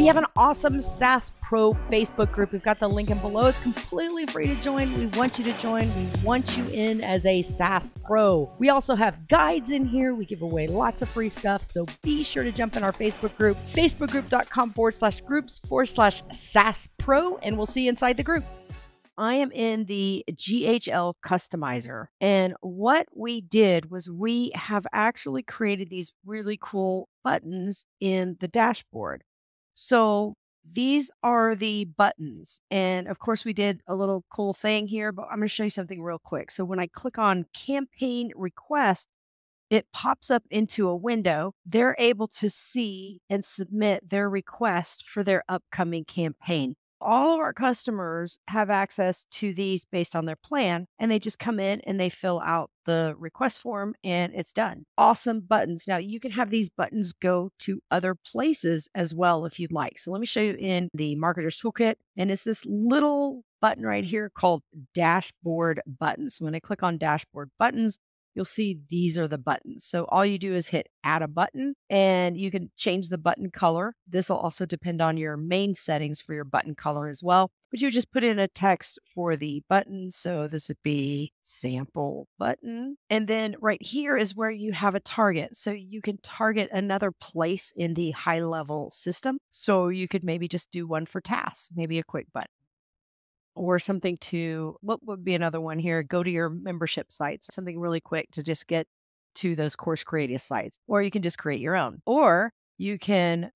have an awesome SaaS Pro Facebook group. We've got the link in below. It's completely free to join. We want you to join. We want you in as a SaaS Pro. We also have guides in here. We give away lots of free stuff. So be sure to jump in our Facebook group, facebookgroup.com/groups/SaaS Pro, and we'll see you inside the group. I am in the GHL customizer. And what we did was we have actually created these really cool buttons in the dashboard. So these are the buttons. And of course, we did a little cool thing here, but I'm going to show you something real quick. So when I click on campaign request, it pops up into a window. They're able to see and submit their request for their upcoming campaign. All of our customers have access to these based on their plan, and they just come in and they fill out the request form and it's done. Awesome buttons. Now you can have these buttons go to other places as well if you'd like. So let me show you in the Marketers Toolkit, and it's this little button right here called Dashboard Buttons. So when I click on Dashboard Buttons, you'll see these are the buttons. So all you do is hit add a button and you can change the button color. This will also depend on your main settings for your button color as well. But you just put in a text for the button. So this would be sample button. And then right here is where you have a target. So you can target another place in the HighLevel system. So you could maybe just do one for tasks, maybe a quick button. Or something to, what would be another one here? Go to your membership sites, something really quick to just get to those course creative sites. Or you can just create your own. Or you can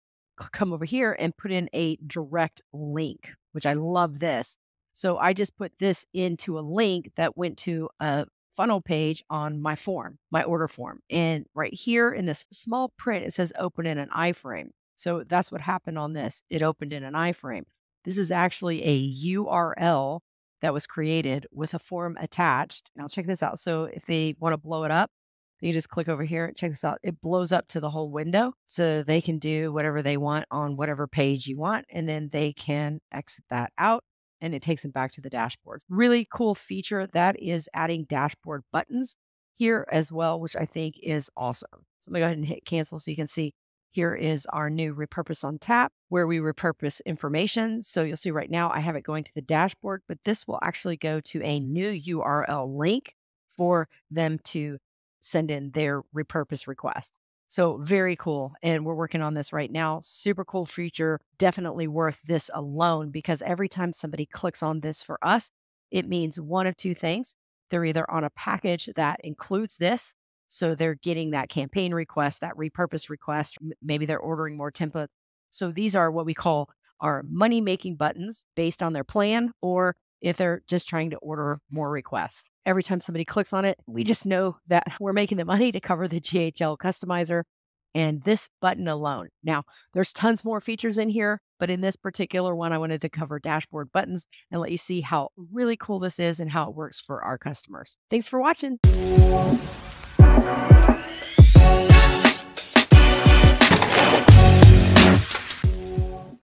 come over here and put in a direct link, which I love this. So I just put this into a link that went to a funnel page on my form, my order form. And right here in this small print, it says open in an iframe. So that's what happened on this. It opened in an iframe. This is actually a URL that was created with a form attached. Now check this out. So if they want to blow it up, you just click over here. Check this out. It blows up to the whole window. So they can do whatever they want on whatever page you want. And then they can exit that out and it takes them back to the dashboards. Really cool feature that is adding dashboard buttons here as well, which I think is awesome. So I'm going to go ahead and hit cancel so you can see. Here is our new repurpose on tap where we repurpose information. So you'll see right now I have it going to the dashboard, but this will actually go to a new URL link for them to send in their repurpose request. So very cool. And we're working on this right now. Super cool feature. Definitely worth this alone because every time somebody clicks on this for us, it means one of two things. They're either on a package that includes this. So they're getting that campaign request, that repurpose request. Maybe they're ordering more templates. So these are what we call our money-making buttons based on their plan, or if they're just trying to order more requests. Every time somebody clicks on it, we just know that we're making the money to cover the GHL customizer and this button alone. Now, there's tons more features in here, but in this particular one, I wanted to cover dashboard buttons and let you see how really cool this is and how it works for our customers. Thanks for watching.